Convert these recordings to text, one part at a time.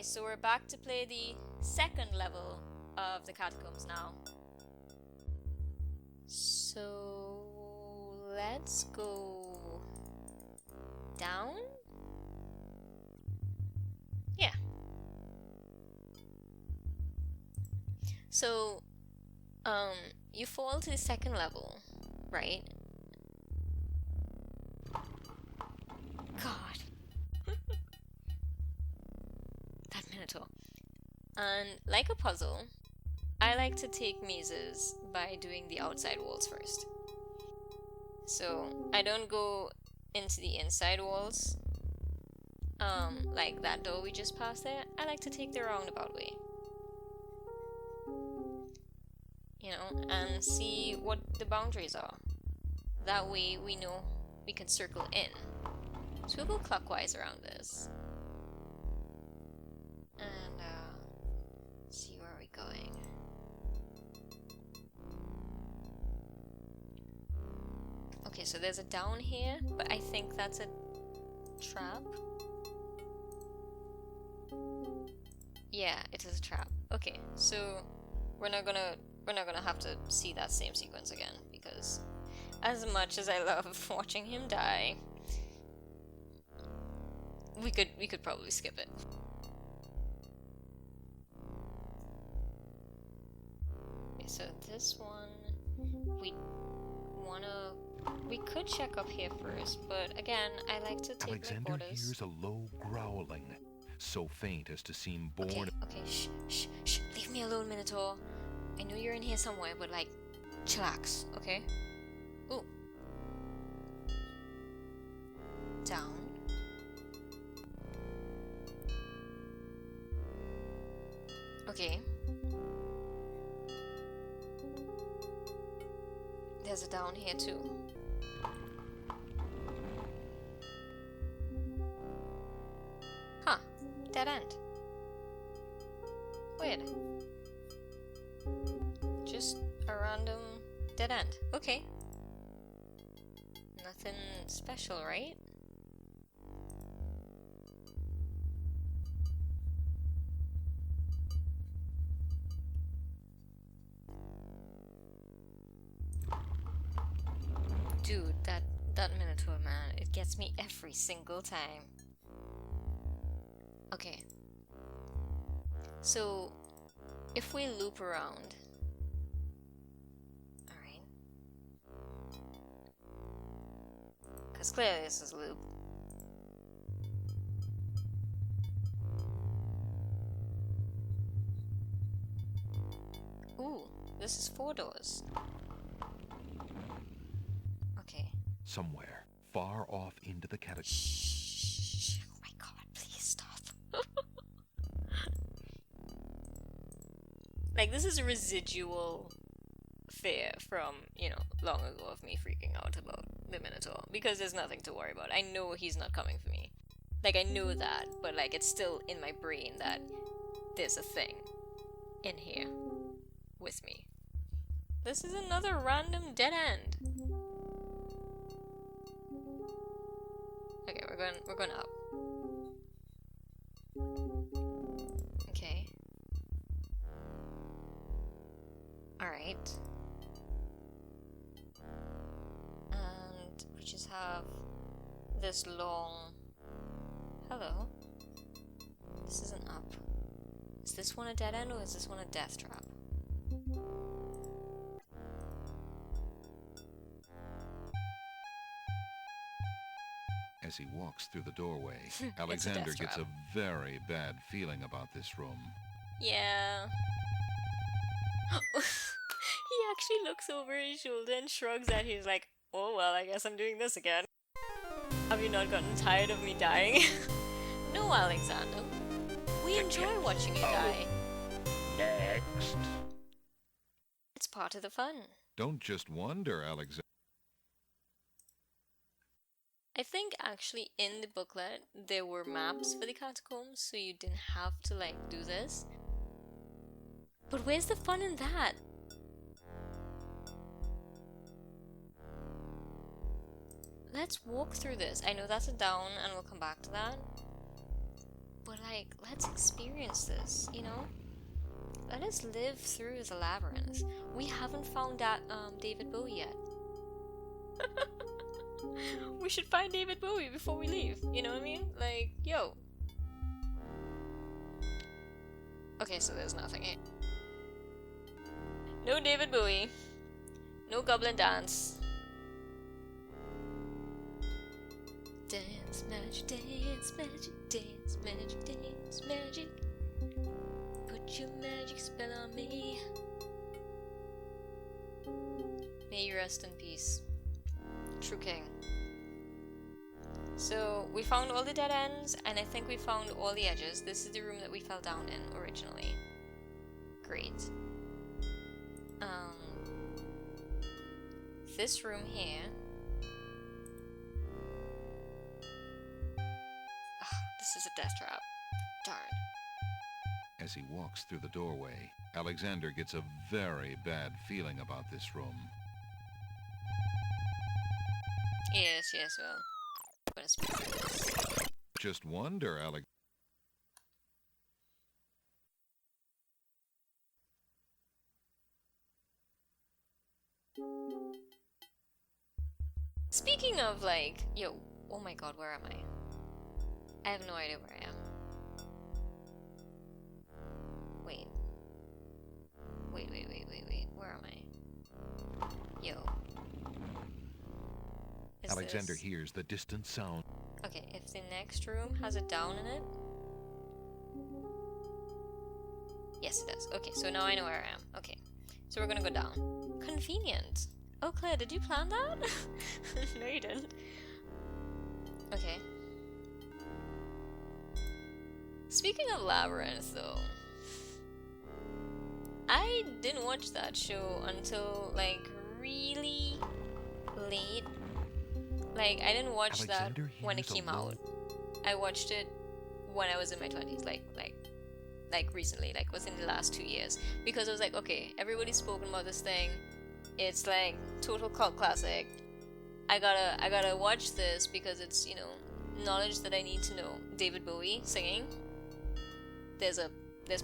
so we're back to play the second level of the Catacombs now. So let's go down? Yeah. So, you fall to the second level, right? God. That Minotaur. And like a puzzle, I like to take mazes by doing the outside walls first. So I don't go into the inside walls, like that door we just passed there. I like to take the roundabout way, you know, and see what the boundaries are. That way we know we can circle in. So we'll go clockwise around this. And, see where we're going. Okay, so there's a down here, but I think that's a trap. Yeah, it is a trap. Okay, so we're not gonna have to see that same sequence again, because as much as I love watching him die, we could probably skip it. Okay, so this one we could check up here first, but again, I like to take Alexander my quarters. hears a low growling, so faint as to seem born. Okay, shh, leave me alone, Minotaur. I know you're in here somewhere, but like, chillax, okay? Ooh. Down. Okay. There's a down here too. Huh. Dead end. Weird. Just a random dead end. Okay. Nothing special, right? Dude, that Minotaur, man, it gets me every single time. Okay. So, if we loop around... Alright. Because clearly this is a loop. Ooh, this is 4 doors. Okay. Somewhere, far off into the catacombs. Shh. Oh my god, please stop. Like, this is a residual fear from, you know, long ago of me freaking out about the Minotaur. Because there's nothing to worry about. I know he's not coming for me. Like, I know that, but, like, it's still in my brain that there's a thing in here with me. This is another random dead end. Okay, we're going up. Okay. Alright. And we just have this long... Hello? This isn't up. Is this one a dead end or is this one a death trap? As he walks through the doorway, Alexander gets a very bad feeling about this room. Yeah. He actually looks over his shoulder and shrugs at you. He's like, oh well, I guess I'm doing this again. Have you not gotten tired of me dying? No, Alexander. We enjoy watching you die. Next. It's part of the fun. Don't just wonder, Alexander. I think actually in the booklet there were maps for the catacombs, so you didn't have to like do this. But where's the fun in that? Let's walk through this. I know that's a down and we'll come back to that. But like, let's experience this, you know? Let us live through the labyrinth. We haven't found that David Bowie yet. We should find David Bowie before we leave. You know what I mean? Like, yo. Okay, so there's nothing here. No David Bowie. No Goblin Dance. Dance, magic, dance, magic, dance, magic, dance, magic. Put your magic spell on me. May you rest in peace. True King. So, we found all the dead ends, and I think we found all the edges. This is the room that we fell down in originally. Great. This room here. This is a death trap. Darn. As he walks through the doorway, Alexander gets a very bad feeling about this room. Yes, well. I'm gonna speak to this. Just wonder, Alex. Speaking of, like, yo, oh my god, where am I? I have no idea where I am. Wait, where am I? Yo. Alexander hears the distant sound. Okay, if the next room has a down in it. Yes, it does. Okay, so now I know where I am. Okay, so we're gonna go down. Convenient. Oh, Claire, did you plan that? No, you didn't. Okay. Speaking of Labyrinth, though, I didn't watch that show until, like, really late. Like, I didn't watch that when it came out. I watched it when I was in my 20s, like recently, like within the last 2 years. Because I was like, okay, everybody's spoken about this thing. It's like total cult classic. I gotta watch this because it's, you know, knowledge that I need to know. David Bowie singing. There's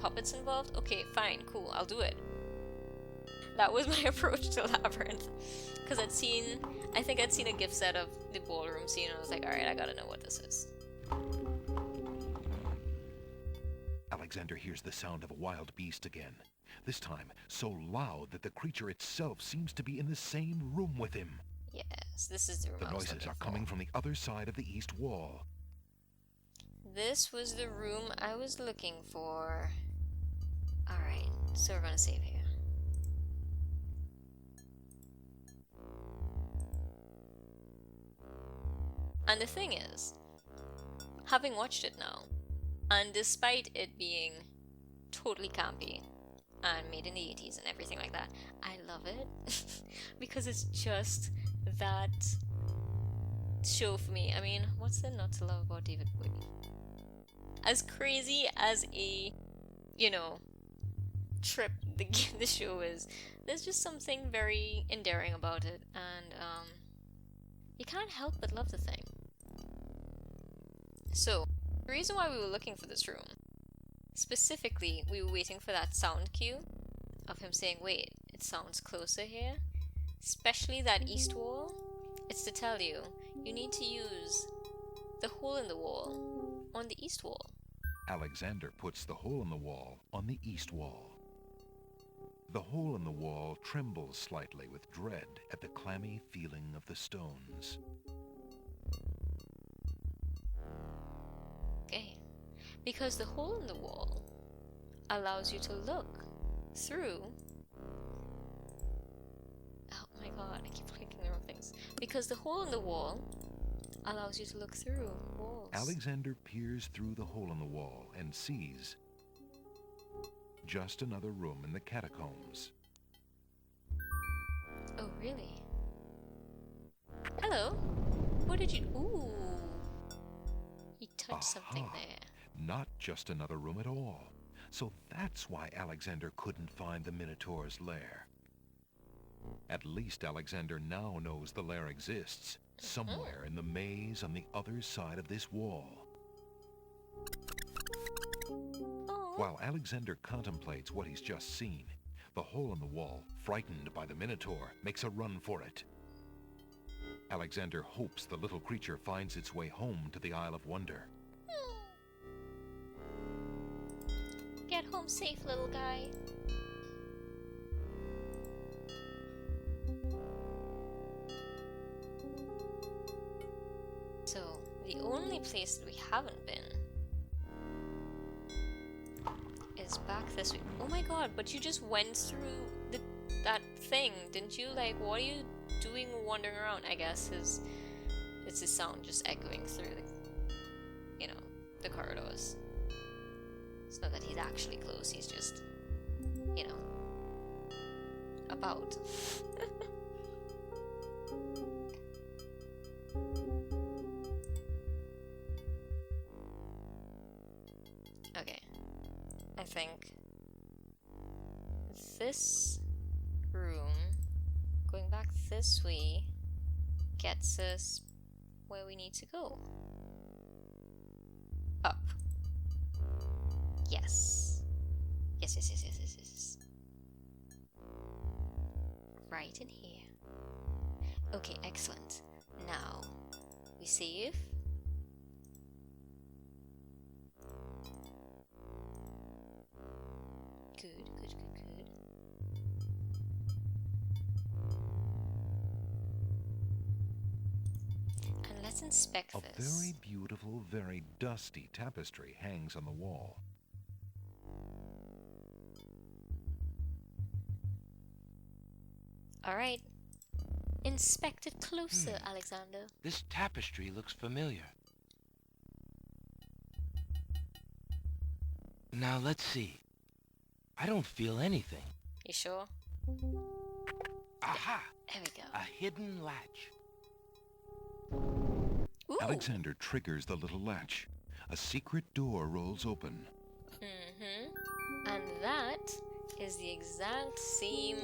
puppets involved. Okay, fine, cool, I'll do it. That was my approach to Labyrinth. Because I think I'd seen a gift set of the ballroom scene and I was like, alright, I gotta know what this is. Alexander hears the sound of a wild beast again. This time, so loud that the creature itself seems to be in the same room with him. Yes, this is the room. The noises are coming from the other side of the east wall. This was the room I was looking for. Alright, so we're gonna save here. And the thing is, having watched it now, and despite it being totally campy and made in the 80s and everything like that, I love it because it's just that show for me. I mean, what's there not to love about David Bowie? As crazy as a, you know, trip the show is, there's just something very endearing about it, and you can't help but love the thing. So, the reason why we were looking for this room, specifically, we were waiting for that sound cue of him saying, wait, it sounds closer here, especially that east wall. It's to tell you, you need to use the hole in the wall on the east wall. Alexander puts the hole in the wall on the east wall. The hole in the wall trembles slightly with dread at the clammy feeling of the stones. Okay, because the hole in the wall allows you to look through. Oh my god, I keep clicking the wrong things. Because the hole in the wall allows you to look through walls. Alexander peers through the hole in the wall and sees just another room in the catacombs. Oh, really? Hello? What did you... Ooh. He touched something there. Not just another room at all. So that's why Alexander couldn't find the Minotaur's lair. At least Alexander now knows the lair exists, somewhere in the maze on the other side of this wall. While Alexander contemplates what he's just seen, the hole in the wall, frightened by the Minotaur, makes a run for it. Alexander hopes the little creature finds its way home to the Isle of Wonder. Get home safe, little guy. So, the only place that we haven't been is back this way. Oh my god, but you just went through that thing, didn't you? Like, what are you doing wandering around? I guess it's his sound just echoing through the corridors. It's not that he's actually close, he's just, about. Okay. I think this room, going back this way, gets us where we need to go. Up. Yes. Yes. Right in here. Okay, excellent. Now, we save. Good. And let's inspect A this. very beautiful, very dusty tapestry hangs on the wall. Alright. Inspect it closer, Alexander. This tapestry looks familiar. Now let's see. I don't feel anything. You sure? Aha! There we go. A hidden latch. Ooh. Alexander triggers the little latch. A secret door rolls open. And that is the exact same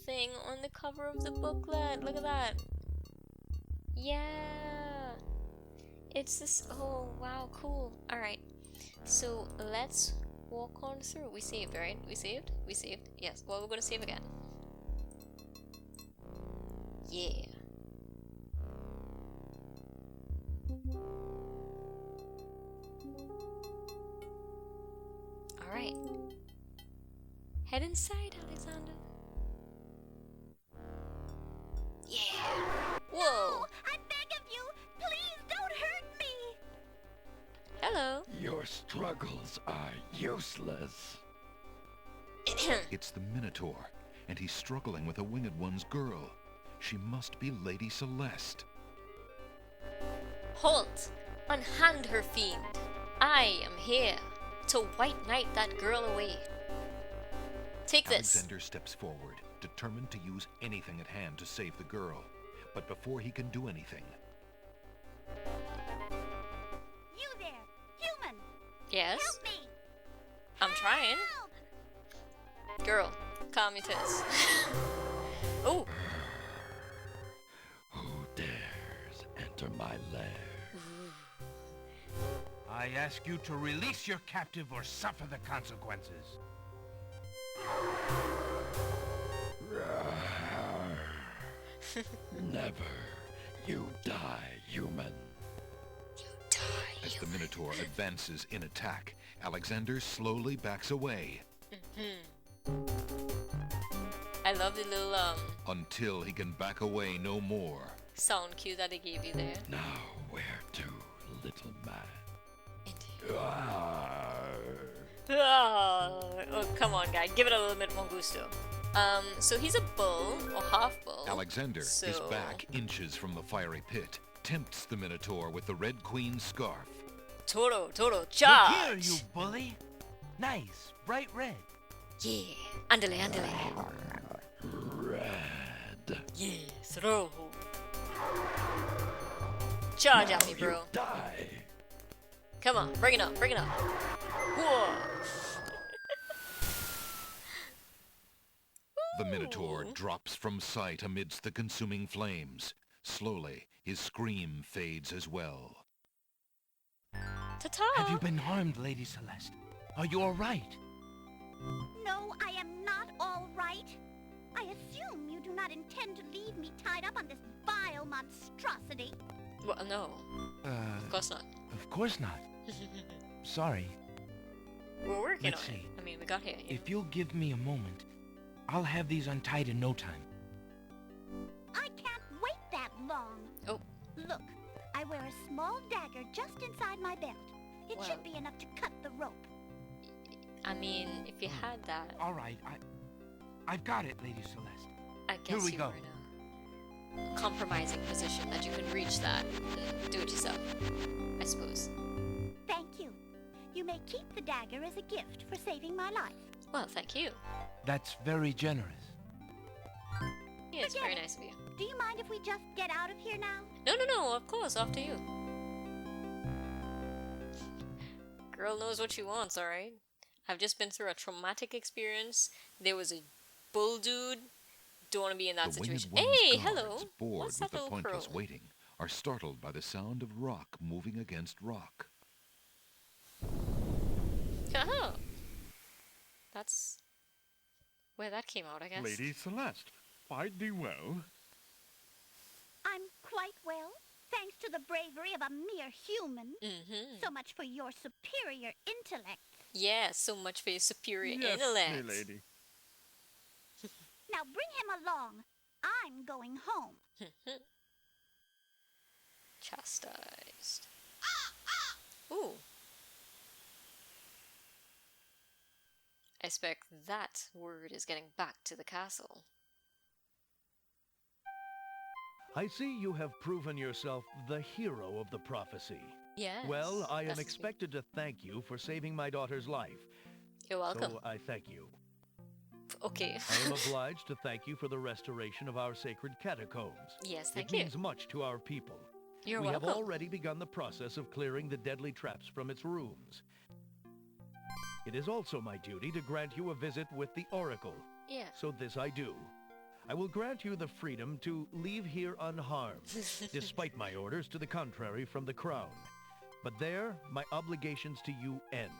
thing on the cover of the booklet. Look at that. Yeah. It's this. Oh, wow, cool. Alright. So let's walk on through. We saved, right? We saved? We saved. Yes. Well, we're gonna save again. Yeah. Alright. Head inside, Alexander. Yeah. Whoa. I beg of you, please don't hurt me. Hello. Your struggles are useless. It's the Minotaur, and he's struggling with a Winged One's girl. She must be Lady Celeste. Halt! Unhand her, fiend. I am here to white knight that girl away. Take this. Alexander steps forward, determined to use anything at hand to save the girl. But before he can do anything... You there, human. Yes? Help me. I'm trying. Help. Girl, calm your tits. Oh! Who dares enter my lair? I ask you to release your captive or suffer the consequences. Never. You die, human. As the Minotaur advances in attack, Alexander slowly backs away. I love the little Until he can back away no more. sound cue that they gave you there. Now where to, little man? Oh, come on, guy. Give it a little bit more gusto. So he's a bull, or half bull. Alexander, his So- back inches from the fiery pit, tempts the Minotaur with the Red Queen's scarf. Toro, Look charge! here, you bully. Nice, bright red. Yeah, andale. Red. Yes, rojo. Charge at me, You bro. die. Come on, bring it up. Whoa. The Minotaur drops from sight amidst the consuming flames. Slowly, his scream fades as well. Ta-ta! Have you been harmed, Lady Celeste? Are you all right? No, I am not all right. I assume you do not intend to leave me tied up on this vile monstrosity. Well, no. Of course not. Of course not. Sorry. We're working Let's on it. see. I mean, we got here. If you'll give me a moment, I'll have these untied in no time. I can't wait that long. Oh. Look, I wear a small dagger just inside my belt. It Well. should be enough to cut the rope. I mean, if you had that, All right, I've got it, Lady Celeste. I guess we you go. were in a compromising position that you could reach that and do it yourself, I suppose. Thank you. You may keep the dagger as a gift for saving my life. Well, thank you. That's very generous. Yeah, it's Forget very it. nice of you. Do you mind if we just get out of here now? No, of course, off to you. Girl knows what she wants, alright? I've just been through a traumatic experience. There was a bull dude. Don't want to be in that The Winged situation. One's Hey, guards, hello. bored What's with that the little crow? pointless waiting, are startled by the sound of rock moving against rock. Oh. That's where that came out, I guess. Lady Celeste, fight thee well. I'm quite well, thanks to the bravery of a mere human. Mm-hmm. So much for your superior intellect. Yeah, so much for your superior Yes, intellect. my lady. Now bring him along. I'm going home. Chastised. Ooh. I expect that word is getting back to the castle. I see you have proven yourself the hero of the prophecy. Yes. Well, I am that's expected to thank you for saving my daughter's life. You're welcome. So I thank you. Okay. I am obliged to thank you for the restoration of our sacred catacombs. Yes, thank it you. means much to our people. You're we welcome. have already begun the process of clearing the deadly traps from its rooms. It is also my duty to grant you a visit with the Oracle. Yeah. So this I do. I will grant you the freedom to leave here unharmed, despite my orders to the contrary from the Crown. But there, my obligations to you end.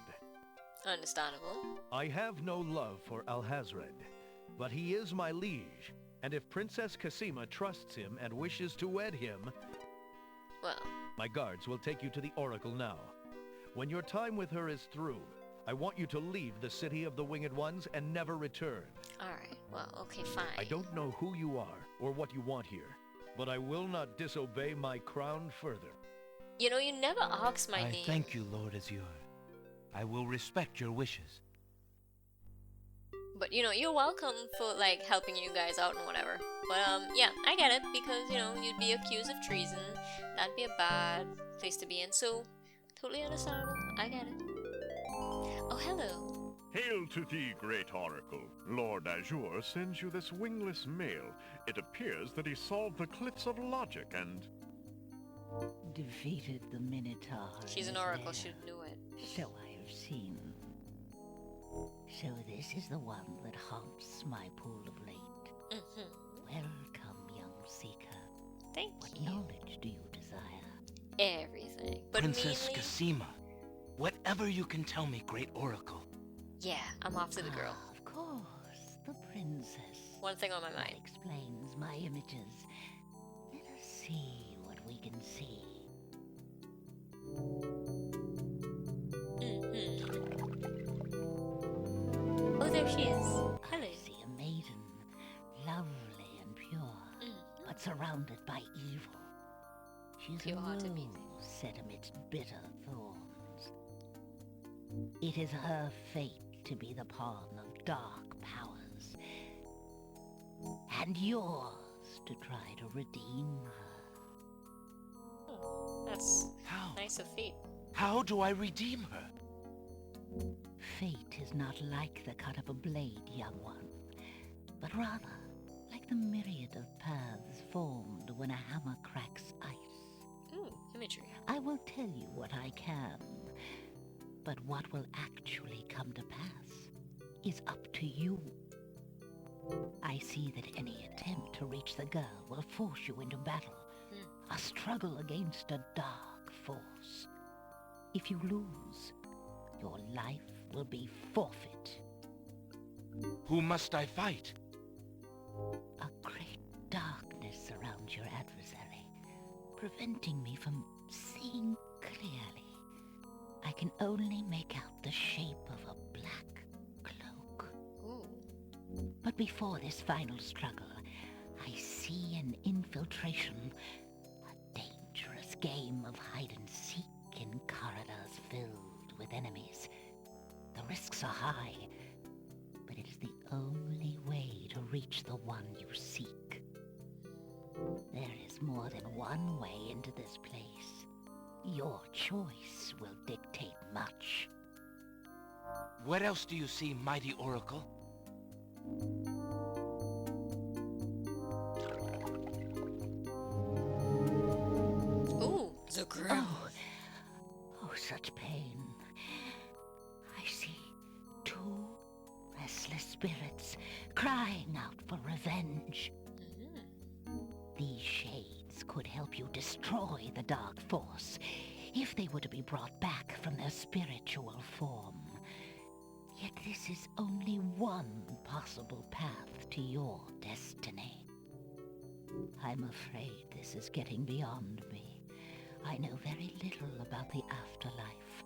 Understandable. I have no love for Alhazred, but he is my liege, and if Princess Cassima trusts him and wishes to wed him, Well, my guards will take you to the Oracle now. When your time with her is through, I want you to leave the city of the Winged Ones and never return. alright. Well, okay, fine. I don't know who you are or what you want here, but I will not disobey my crown further. You know, you never asked my I name. thank you, Lord Azure. I will respect your wishes. But, you know, you're welcome for, like, helping you guys out and whatever. But, yeah, I get it, because, you know, you'd be accused of treason. That'd be a bad place to be in, so totally understandable. I get it. Oh, hello. Hail to thee, great oracle. Lord Azure sends you this wingless mail. It appears that he solved the clits of logic and... defeated the Minotaur. She's an in his oracle, lair. she knew it. So I have seen. So this is the one that haunts my pool of late. Mm-hmm. Welcome, young seeker. Thank What you. knowledge do you desire? Everything. But Princess mainly... Cassima, whatever you can tell me, great oracle. Yeah, I'm off to the girl. Ah, of course, the princess. One thing on my That mind. explains my images. Let us see what we can see. Mm-hmm. Oh, there she is. Hello. I see a maiden, lovely and pure, Mm. but surrounded by evil. She's a Pure-hearted rose maiden. set amidst bitter thorns. It is her fate to be the pawn of dark powers, and yours to try to redeem her. Oh, that's How? nice of fate. How do I redeem her? Fate is not like the cut of a blade, young one, but rather like the myriad of paths formed when a hammer cracks ice. Ooh, imagery. I will tell you what I can, but what will actually come to pass is up to you. I see that any attempt to reach the girl will force you into battle, a struggle against a dark force. If you lose, your life will be forfeit. Who must I fight? A great darkness surrounds your adversary, preventing me from seeing clearly. I can only make out the shape of a black cloak. Ooh. But before this final struggle, I see an infiltration, a dangerous game of hide-and-seek in corridors filled with enemies. The risks are high, but it is the only way to reach the one you seek. There is more than one way into this place. Your choice will dictate much. What else do you see, mighty Oracle? Ooh, the grim. Oh, such pain. I see two restless spirits crying out for revenge. These shades could help you destroy the dark force if they were to be brought back from their spiritual form. Yet this is only one possible path to your destiny. I'm afraid this is getting beyond me. I know very little about the afterlife.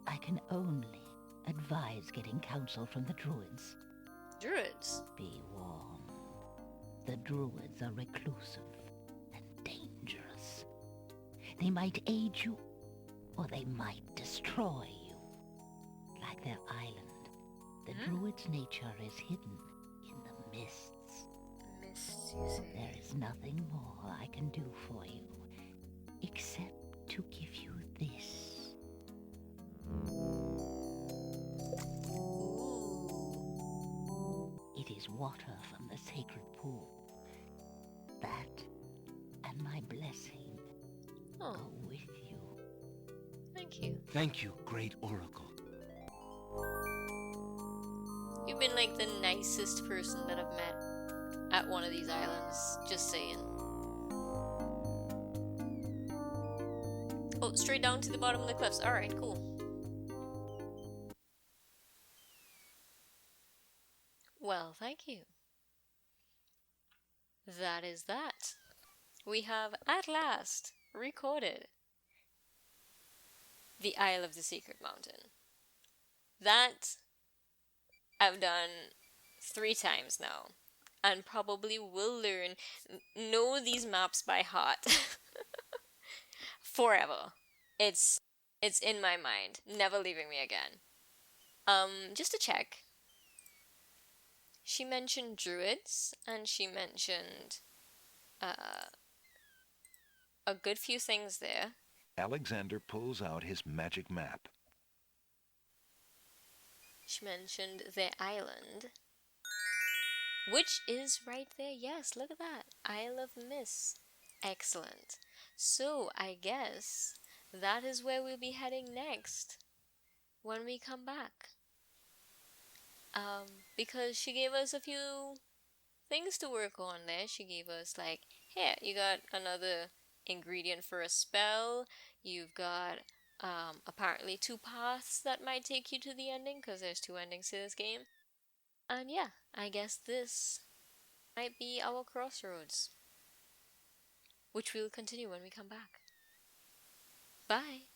I can only advise getting counsel from the druids. Druids? Be warned. The druids are reclusive and dangerous. They might aid you, or they might destroy you. Like their island, the druid's nature is hidden in the mists. Mists, you say? There is nothing more I can do for you, except to give you this. It is water from the sacred pool. That and my blessing Oh, go with you. thank you. Thank you, great Oracle. You've been like the nicest person that I've met at one of these islands. Just saying. Oh, straight down to the bottom of the cliffs. Alright, cool. Well, thank you. That is that. We have at last recorded the Isle of the Secret Mountain. That I've done 3 times now, and probably will know these maps by heart forever. It's in my mind, never leaving me again. Just to check. She mentioned druids, and she mentioned a good few things there. Alexander pulls out his magic map. She mentioned their island, which is right there. Yes, look at that. Isle of Miss. Excellent. So, I guess that is where we'll be heading next when we come back. Because she gave us a few things to work on there. She gave us like, here, you got another ingredient for a spell. You've got apparently 2 paths that might take you to the ending, because there's 2 endings to this game. And yeah, I guess this might be our crossroads, which we'll continue when we come back. Bye!